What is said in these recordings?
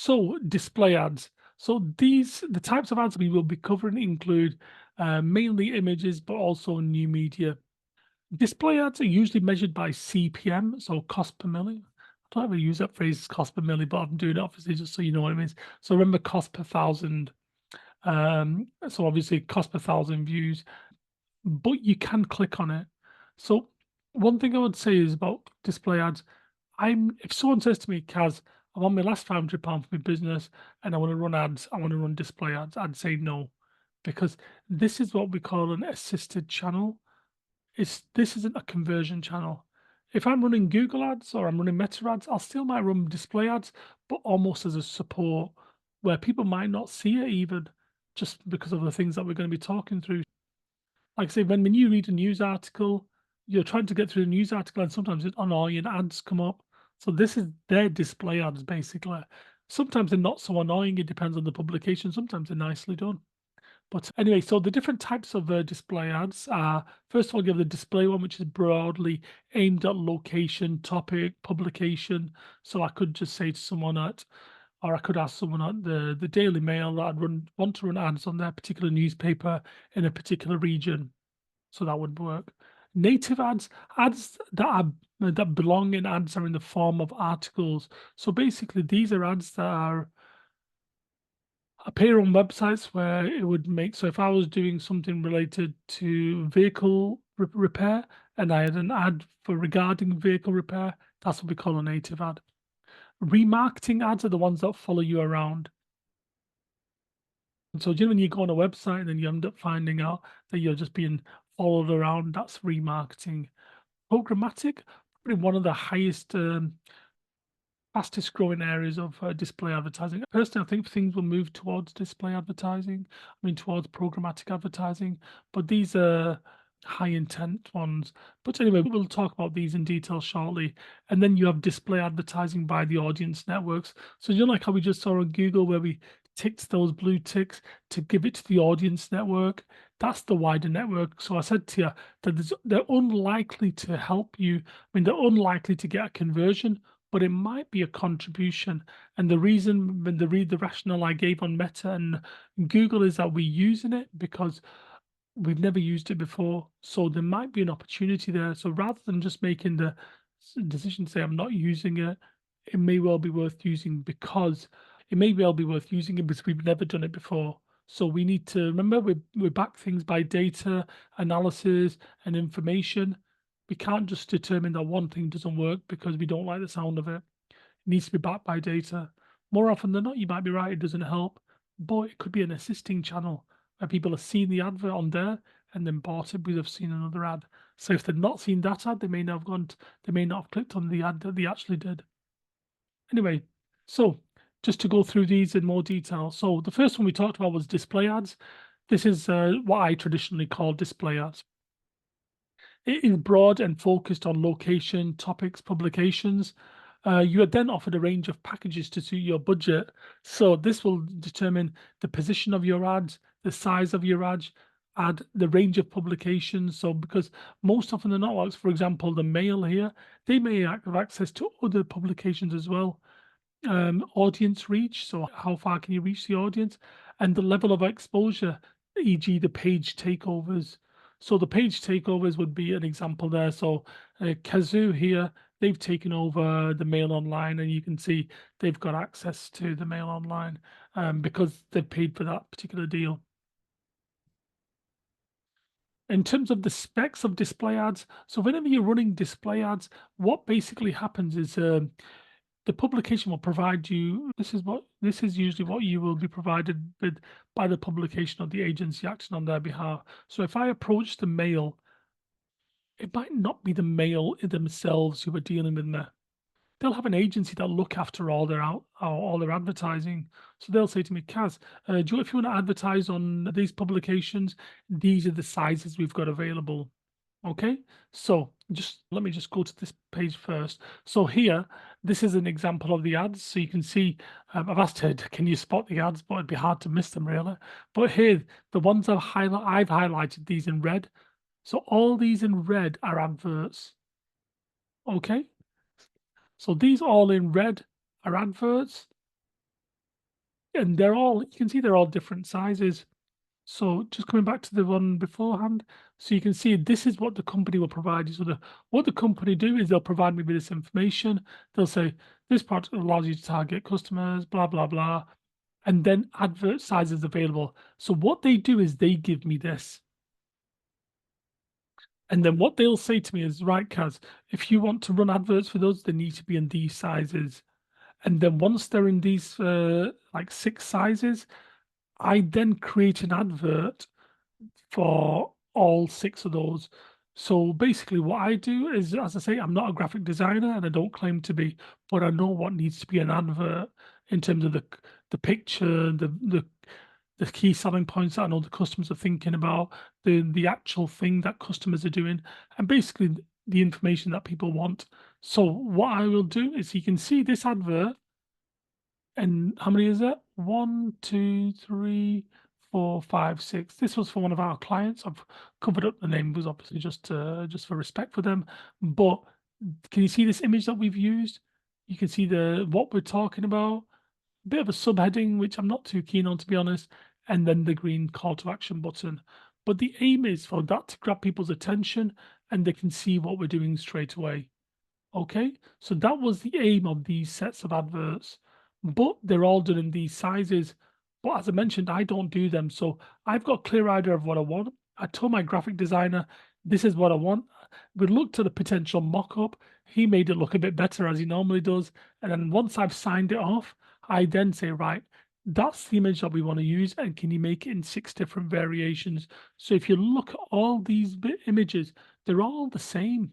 So display ads. So the types of ads we will be covering include mainly images, but also new media. Display ads are usually measured by CPM, so cost per milli. I don't ever use that phrase cost per milli, but I'm doing it obviously just so you know what it means. So remember cost per thousand. So obviously cost per thousand views, but you can click on it. So one thing I would say is about display ads. If someone says to me, Kaz, I'm on my last £500 for my business and I want to run ads, I want to run display ads, I'd say no, because this is what we call an assisted channel. This isn't a conversion channel. If I'm running Google ads or I'm running Meta ads, I'll still might run display ads, but almost as a support where people might not see it even just because of the things that we're going to be talking through. Like I say, when you read a news article, you're trying to get through the news article and sometimes it's annoying ads come up. So this is their display ads basically. Sometimes they're not so annoying, it depends on the publication. Sometimes they're nicely done. But anyway, so the different types of display ads are, first of all, you have the display one, which is broadly aimed at location, topic, publication. So I could just say to someone or I could ask someone at the Daily Mail that want to run ads on their particular newspaper in a particular region. So that would work. Native ads that belong in ads are in the form of articles. So basically, these are ads that appear on websites where it would make. So if I was doing something related to vehicle repair and I had an ad for regarding vehicle repair, that's what we call a native ad. Remarketing ads are the ones that follow you around. And so, when you go on a website and then you end up finding out that you're just being followed around, that's remarketing. Programmatic, probably one of the highest fastest growing areas of display advertising. Personally, I think things will move towards display advertising, towards programmatic advertising, but these are high intent ones. But anyway, we'll talk about these in detail shortly. And then you have display advertising by the audience networks. So like how we just saw on Google where we ticked those blue ticks to give it to the audience network. That's the wider network. So I said to you that they're unlikely to help you. They're unlikely to get a conversion, but it might be a contribution. And the reason, when the rationale I gave on Meta and Google is that we're using it because we've never used it before. So there might be an opportunity there. So rather than just making the decision to say I'm not using it, it may well be worth using because we've never done it before. So we need to remember we back things by data, analysis, and information. We can't just determine that one thing doesn't work because we don't like the sound of it. It needs to be backed by data. More often than not, you might be right, it doesn't help, but it could be an assisting channel where people have seen the advert on there and then bought it because they've seen another ad. So if they've not seen that ad, they may not have clicked on the ad that they actually did. Anyway, so just to go through these in more detail. So the first one we talked about was display ads. This is what I traditionally call display ads. It is broad and focused on location, topics, publications. You are then offered a range of packages to suit your budget. So this will determine the position of your ads, the size of your ad, the range of publications. So because most often than not, for example, the Mail here, they may have access to other publications as well. Audience reach, so how far can you reach the audience, and the level of exposure, e.g. the page takeovers. So the page takeovers would be an example there. So Kazoo here, they've taken over the Mail Online, and you can see they've got access to the Mail Online because they've paid for that particular deal. In terms of the specs of display ads, so whenever you're running display ads, what basically happens is the publication will provide you. This is usually what you will be provided with by the publication or the agency acting on their behalf. So if I approach the Mail, it might not be the Mail themselves who are dealing with there. They'll have an agency that look after all their advertising. So they'll say to me, Kaz, if you want to advertise on these publications, these are the sizes we've got available. Okay, so let me just go to this page first. So here, this is an example of the ads. So you can see, I've asked her, can you spot the ads? But it'd be hard to miss them really. But here, the ones I've highlighted these in red. So all these in red are adverts. Okay, so these all in red are adverts. and you can see they're all different sizes. So just coming back to the one beforehand, so you can see this is what the company will provide you. So what the company do is they'll provide me with this information. They'll say this product allows you to target customers, blah blah blah, and then advert sizes available. So what they do is they give me this. And then what they'll say to me is, right, Kaz, if you want to run adverts for those, they need to be in these sizes. And then once they're in these like 6 sizes, I then create an advert for all 6 of those. So basically, what I do is, as I say, I'm not a graphic designer and I don't claim to be, but I know what needs to be an advert in terms of the picture, the key selling points that I know the customers are thinking about, the actual thing that customers are doing, and basically the information that people want. So what I will do is you can see this advert, and how many is it? One, two, three, four, five, six. This was for one of our clients. I've covered up the name was obviously just for respect for them. But can you see this image that we've used? You can see the what we're talking about, bit of a subheading, which I'm not too keen on, to be honest, and then the green call to action button. But the aim is for that to grab people's attention and they can see what we're doing straight away. Okay, so that was the aim of these sets of adverts, but they're all done in these sizes. But as I mentioned, I don't do them. So I've got a clear idea of what I want. I told my graphic designer, this is what I want. We looked at a potential mock-up. He made it look a bit better as he normally does. And then once I've signed it off, I then say, right, that's the image that we want to use. And can you make it in 6 different variations? So if you look at all these images, they're all the same.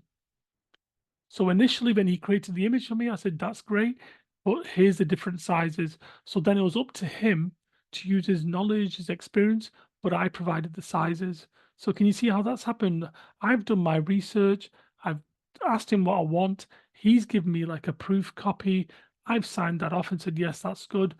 So initially, when he created the image for me, I said, that's great, but here's the different sizes. So then it was up to him to use his knowledge, his experience, but I provided the sizes. So can you see how that's happened? I've done my research. I've asked him what I want. He's given me like a proof copy. I've signed that off and said, yes, that's good.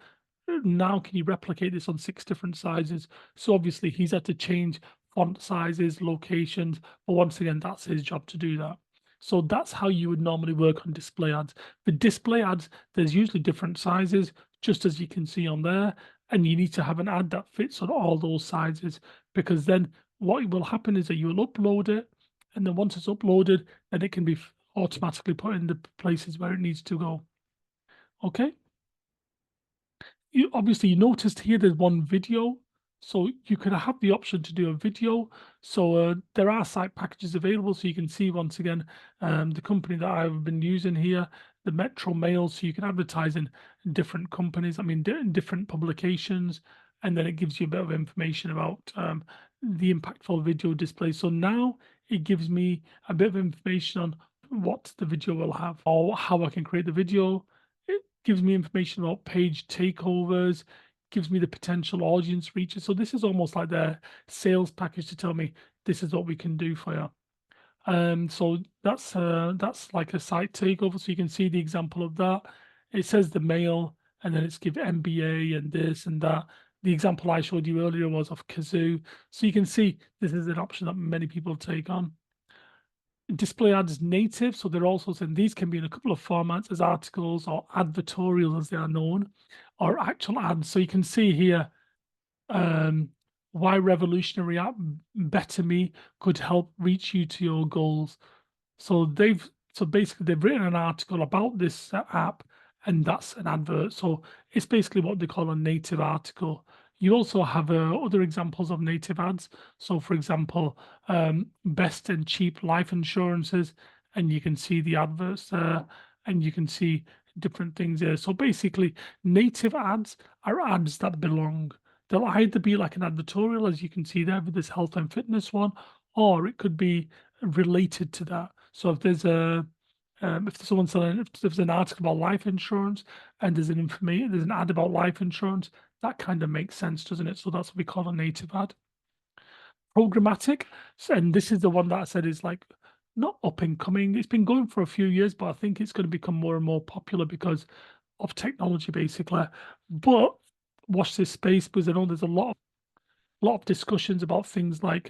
Now can you replicate this on 6 different sizes? So obviously he's had to change font sizes, locations, but once again, that's his job to do that. So that's how you would normally work on display ads. For display ads, there's usually different sizes, just as you can see on there, and you need to have an ad that fits on all those sizes, because then what will happen is that you will upload it, and then once it's uploaded, then it can be automatically put in the places where it needs to go. Okay. You noticed here there's one video, so you could have the option to do a video. So there are site packages available, so you can see once again the company that I've been using here, the Metro Mail, so you can advertise in different companies, I mean in different publications, and then it gives you a bit of information about the impactful video display. So now it gives me a bit of information on what the video will have or how I can create the video. It gives me information about page takeovers, gives me the potential audience reaches. So this is almost like their sales package to tell me this is what we can do for you. So that's like a site takeover. So you can see the example of that. It says the mail, and then it's give MBA and this and that. The example I showed you earlier was of Kazoo. So you can see this is an option that many people take on. Display ads native, so they're also saying these can be in a couple of formats as articles or advertorial as they are known, or actual ads. So you can see here why revolutionary app Better Me could help reach you to your goals. So basically they've written an article about this app, and that's an advert. So it's basically what they call a native article. You also have other examples of native ads. So for example, best and cheap life insurances, and you can see the adverts there, and you can see different things there. So basically, native ads are ads that belong. They'll either be like an advertorial, as you can see there with this health and fitness one, or it could be related to that. So if there's if there's an article about life insurance and there's an ad about life insurance, that kind of makes sense, doesn't it? So that's what we call a native ad. Programmatic, and this is the one that I said is like not up and coming. It's been going for a few years, but I think it's going to become more and more popular because of technology, basically. But watch this space, because I know there's a lot of discussions about things like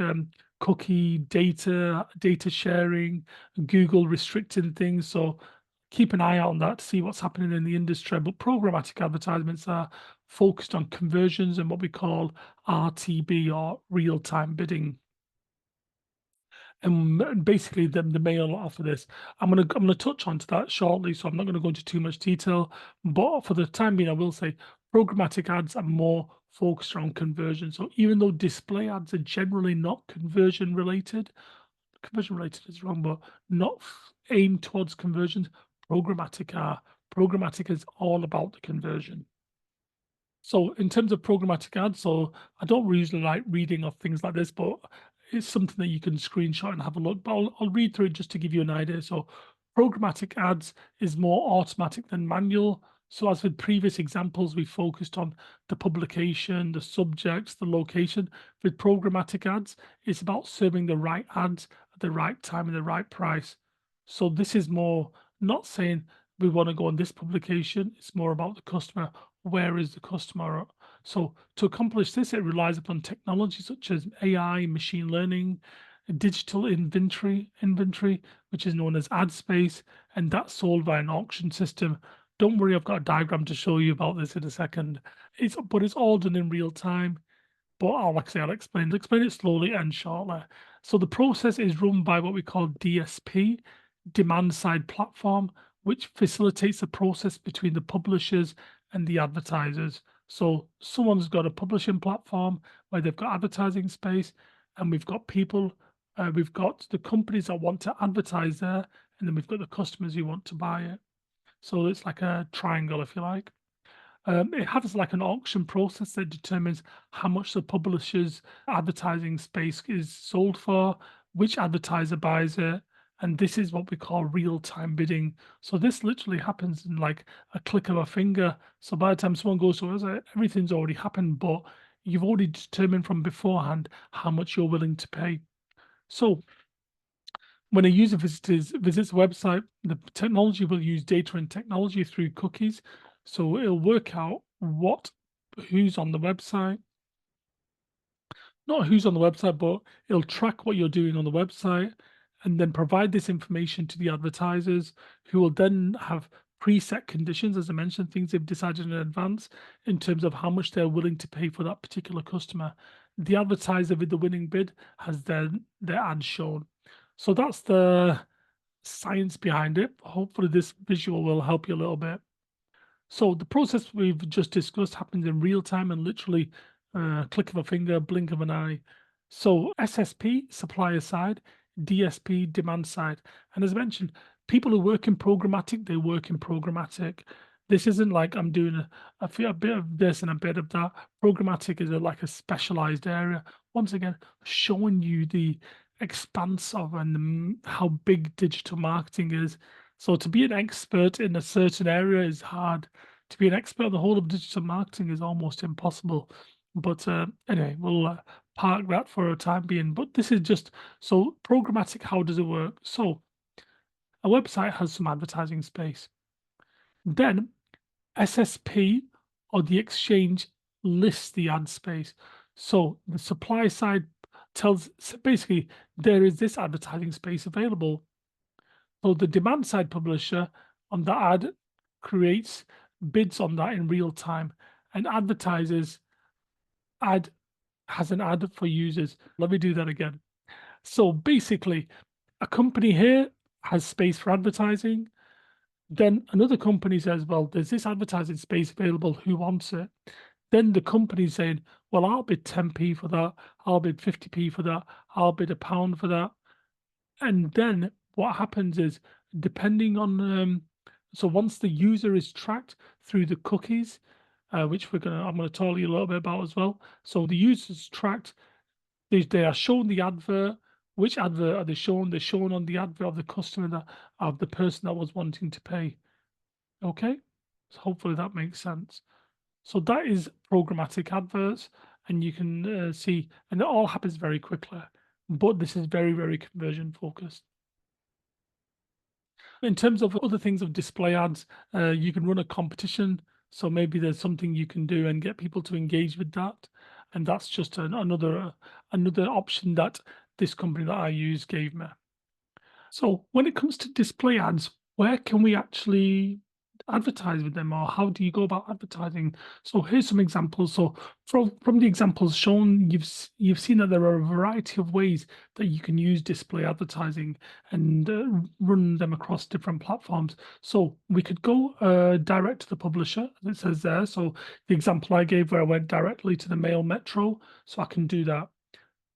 cookie data sharing, Google restricting things. So keep an eye out on that to see what's happening in the industry. But programmatic advertisements are focused on conversions and what we call RTB, or real time bidding. And basically, the mail offer this. I'm gonna touch onto that shortly, so I'm not gonna go into too much detail. But for the time being, I will say programmatic ads are more focused around conversion. So even though display ads are generally not conversion related is wrong, but not aimed towards conversions, programmatic are. Programmatic is all about the conversion. So in terms of programmatic ads, so I don't usually like reading of things like this, but it's something that you can screenshot and have a look. But I'll read through it just to give you an idea. So programmatic ads is more automatic than manual. So as with previous examples, we focused on the publication, the subjects, the location. With programmatic ads, it's about serving the right ads at the right time and the right price. So this is more not saying we want to go on this publication. It's more about the customer. Where is the customer? So to accomplish this, it relies upon technology such as AI, machine learning, digital inventory, which is known as ad space, and that's sold by an auction system. Don't worry, I've got a diagram to show you about this in a second. It's all done in real time. But like I say, I'll explain it slowly and shortly. So the process is run by what we call DSP, demand side platform, which facilitates the process between the publishers and the advertisers. So someone's got a publishing platform where they've got advertising space, and we've got people, we've got the companies that want to advertise there, and then we've got the customers who want to buy it. So it's like a triangle, if you like. It has like an auction process that determines how much the publisher's advertising space is sold for, which advertiser buys it, and this is what we call real-time bidding. So this literally happens in like a click of a finger. So by the time someone goes to us, everything's already happened, but you've already determined from beforehand how much you're willing to pay. So when a user visits a website, the technology will use data and technology through cookies. So it'll work out who's on the website, not who's on the website, but it'll track what you're doing on the website and then provide this information to the advertisers, who will then have preset conditions, as I mentioned, things they've decided in advance in terms of how much they're willing to pay for that particular customer. The advertiser with the winning bid has then their ad shown. So that's the science behind it. Hopefully, this visual will help you a little bit. So the process we've just discussed happens in real time and literally click of a finger, blink of an eye. So SSP, supplier side, DSP, demand side. And as I mentioned, people who work in programmatic, they work in programmatic. This isn't like I'm doing a bit of this and a bit of that. Programmatic is like a specialized area. Once again, showing you the expanse of and how big digital marketing is. So to be an expert in a certain area is hard. To be an expert on the whole of digital marketing is almost impossible. But anyway, we'll park that for a time being. But this is just so programmatic. How does it work? So a website has some advertising space. Then SSP, or the exchange, lists the ad space. So the supply side tells, so basically there is this advertising space available. So the demand side publisher on the ad creates bids on that in real time, and advertisers ad has an ad for users. Let me do that again. So basically, a company here has space for advertising. Then another company says, well, there's this advertising space available. Who wants it? Then the company's saying, well, I'll bid 10p for that. I'll bid 50p for that. I'll bid £1 for that. And then what happens is, depending on, so once the user is tracked through the cookies, which I'm gonna tell you a little bit about as well. So the user's tracked, they are shown the advert. Which advert are they shown? They're shown on the advert of the customer, of the person that was wanting to pay. Okay, so hopefully that makes sense. So that is programmatic adverts, and you can see, and it all happens very quickly. But this is very, very conversion focused. In terms of other things of display ads, you can run a competition. So maybe there's something you can do and get people to engage with that. And that's just another option that this company that I use gave me. So when it comes to display ads, where can we actually advertise with them, or how do you go about advertising? So here's some examples. So from the examples shown, you've seen that there are a variety of ways that you can use display advertising and run them across different platforms. So we could go direct to the publisher, as it says there. So the example I gave where I went directly to the Mail Metro, so I can do that.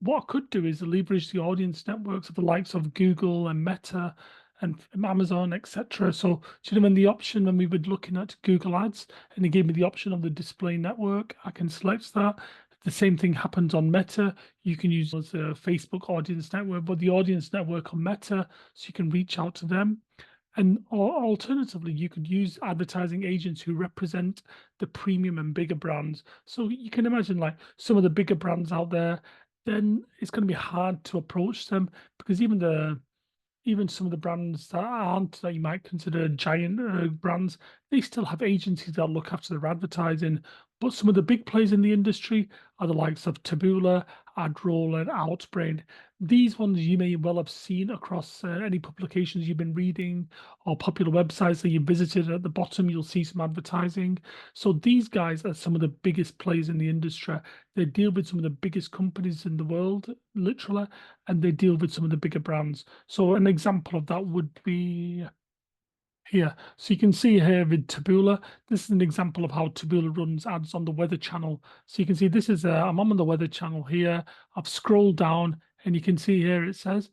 What I could do is leverage the audience networks of the likes of Google and Meta and Amazon, etc. So, do you know when the option when we were looking at Google Ads and it gave me the option of the display network, I can select that. The same thing happens on Meta. You can use as a Facebook audience network, but the audience network on Meta, so you can reach out to them. And or alternatively, you could use advertising agents who represent the premium and bigger brands. So you can imagine like some of the bigger brands out there, then it's going to be hard to approach them because even some of the brands that aren't that you might consider giant brands, they still have agencies that look after their advertising. But some of the big players in the industry are the likes of Taboola, AdRoll, and Outbrain. These ones you may well have seen across any publications you've been reading or popular websites that you visited. At the bottom, you'll see some advertising. So these guys are some of the biggest players in the industry. They deal with some of the biggest companies in the world, literally, and they deal with some of the bigger brands. So an example of that would be here. So you can see here with Taboola, this is an example of how Taboola runs ads on the Weather Channel. So you can see this is, I'm on the Weather Channel here. I've scrolled down and you can see here it says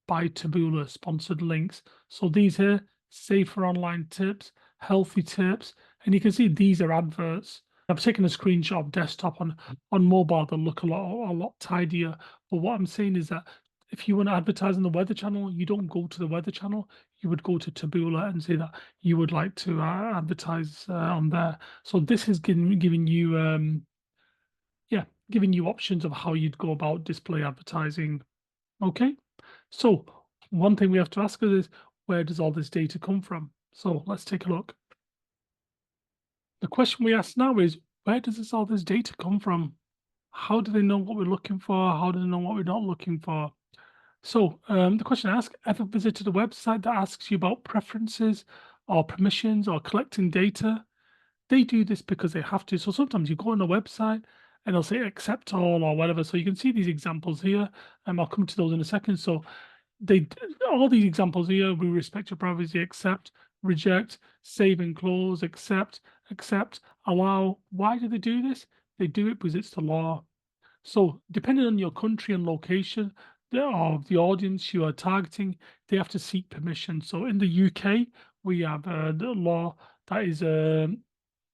by Taboola sponsored links. So these here, safer online tips, healthy tips, and you can see these are adverts. I've taken a screenshot of desktop on mobile. They'll look a lot tidier. But what I'm saying is that if you want to advertise on the Weather Channel, you don't go to the Weather Channel. You would go to Taboola and say that you would like to advertise on there. So this is giving you yeah, giving you options of how you'd go about display advertising. Okay. So one thing we have to ask is where does all this data come from? So let's take a look. The question we ask now is where does all this data come from? How do they know what we're looking for? How do they know what we're not looking for? So the question I ask, ever visited a website that asks you about preferences or permissions or collecting data? They do this because they have to. So sometimes you go on a website and they'll say accept all or whatever. So you can see these examples here. I'll come to those in a second. So they all these examples here, we respect your privacy, accept, reject, save and close, accept, allow. Why do they do this? They do it because it's the law. So depending on your country and location of the audience you are targeting, they have to seek permission. So in the UK, we have the law that is in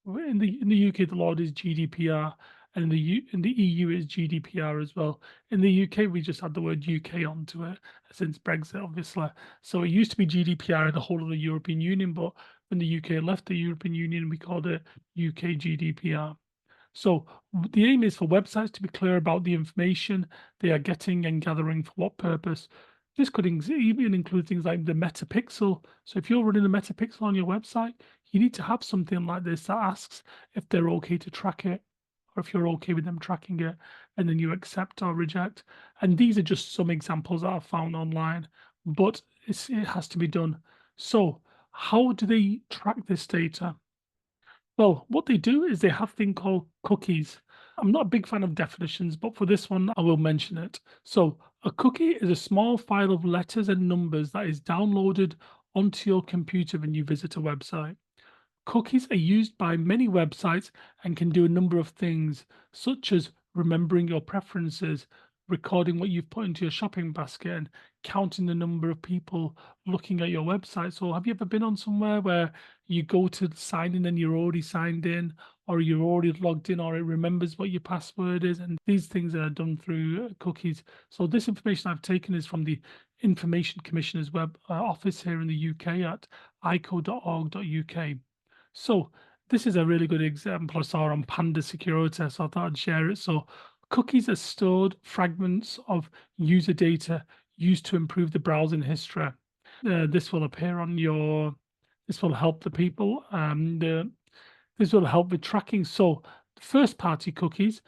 the UK, the law is GDPR, and in the EU is GDPR as well. In the UK, we just had the word UK onto it since Brexit, obviously. So it used to be GDPR in the whole of the European Union, but when the UK left the European Union, we called it UK GDPR. So the aim is for websites to be clear about the information they are getting and gathering for what purpose. This could even include things like the metapixel. So if you're running a metapixel on your website, you need to have something like this that asks if they're okay to track it or if you're okay with them tracking it, and then you accept or reject. And these are just some examples that I've found online, but it has to be done. So how do they track this data? Well, what they do is they have a thing called cookies. I'm not a big fan of definitions, but for this one, I will mention it. So, a cookie is a small file of letters and numbers that is downloaded onto your computer when you visit a website. Cookies are used by many websites and can do a number of things, such as remembering your preferences, recording what you've put into your shopping basket, and counting the number of people looking at your website. So, have you ever been on somewhere where you go to sign in and you're already signed in, or you're already logged in, or it remembers what your password is? And these things are done through cookies. So, this information I've taken is from the Information Commissioner's web office here in the UK at ico.org.uk. So this is a really good example I saw on Panda Security, so I thought I'd share it. So cookies are stored fragments of user data used to improve the browsing history. This will appear on your, this will help the people, this will help with tracking. So first party cookies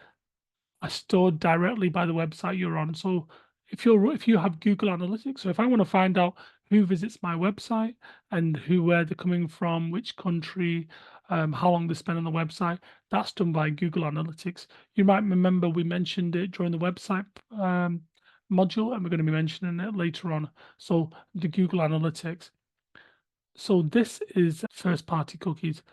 are stored directly by the website you're on. So if you have Google Analytics, so if I want to find out who visits my website and where they're coming from, which country, how long they spend on the website. That's done by Google Analytics. You might remember we mentioned it during the website module, and we're going to be mentioning it later on. So the Google Analytics. So this is first party cookies.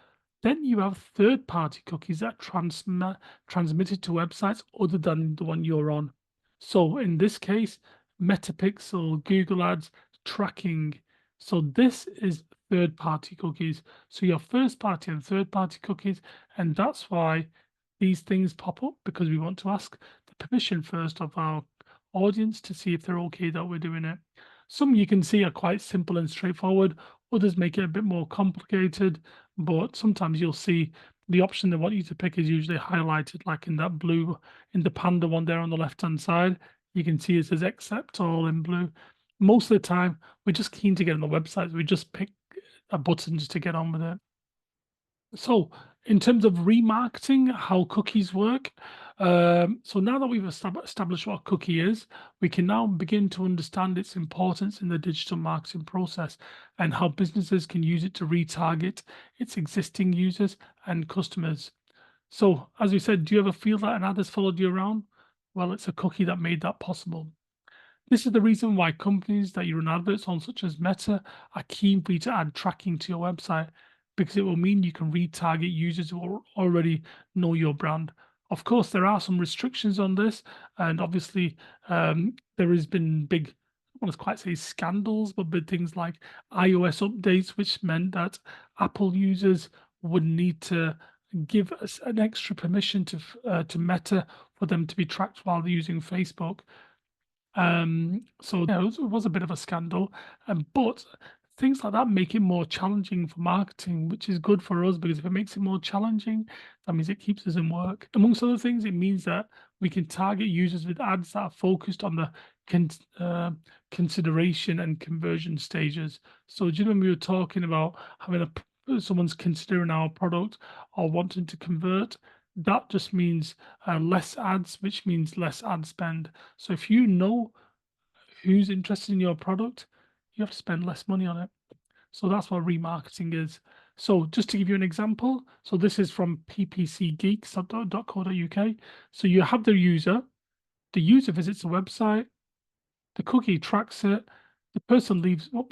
Then you have third party cookies that transmitted to websites other than the one you're on. So in this case, Metapixel, Google Ads, tracking. So this is third party cookies. So you have first party and third party cookies, and that's why these things pop up, because we want to ask the permission first of our audience to see if they're okay that we're doing it. Some you can see are quite simple and straightforward, others make it a bit more complicated, but sometimes you'll see the option they want you to pick is usually highlighted, like in that blue, in the panda one there on the left-hand side. You can see it says accept all in blue. Most of the time, we're just keen to get on the website. We just pick a button just to get on with it. So, in terms of remarketing, how cookies work, so now that we've established what a cookie is, we can now begin to understand its importance in the digital marketing process and how businesses can use it to retarget its existing users and customers. So, as we said, do you ever feel that an ad has followed you around? Well, it's a cookie that made that possible. This is the reason why companies that you run adverts on, such as Meta, are keen for you to add tracking to your website, because it will mean you can retarget users who already know your brand. Of course, there are some restrictions on this, and obviously, there has been big, I want to quite say scandals, but big things like iOS updates, which meant that Apple users would need to give us an extra permission to Meta for them to be tracked while they're using Facebook. So yeah, it was a bit of a scandal, but things like that make it more challenging for marketing, which is good for us, because if it makes it more challenging, that means it keeps us in work. Amongst other things, it means that we can target users with ads that are focused on the con consideration and conversion stages. So do you remember we were talking about having someone's considering our product or wanting to convert? That just means less ads, which means less ad spend. So if you know who's interested in your product, you have to spend less money on it. So that's what remarketing is. So just to give you an example, so this is from ppcgeeks.co.uk. So you have the user visits the website, the cookie tracks it, the person leaves, the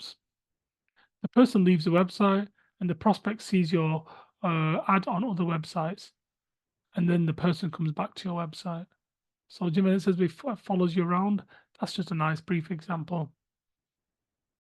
person leaves the website, and the prospect sees your ad on other websites, and then the person comes back to your website. So Jim, it says follows you around. That's just a nice brief example.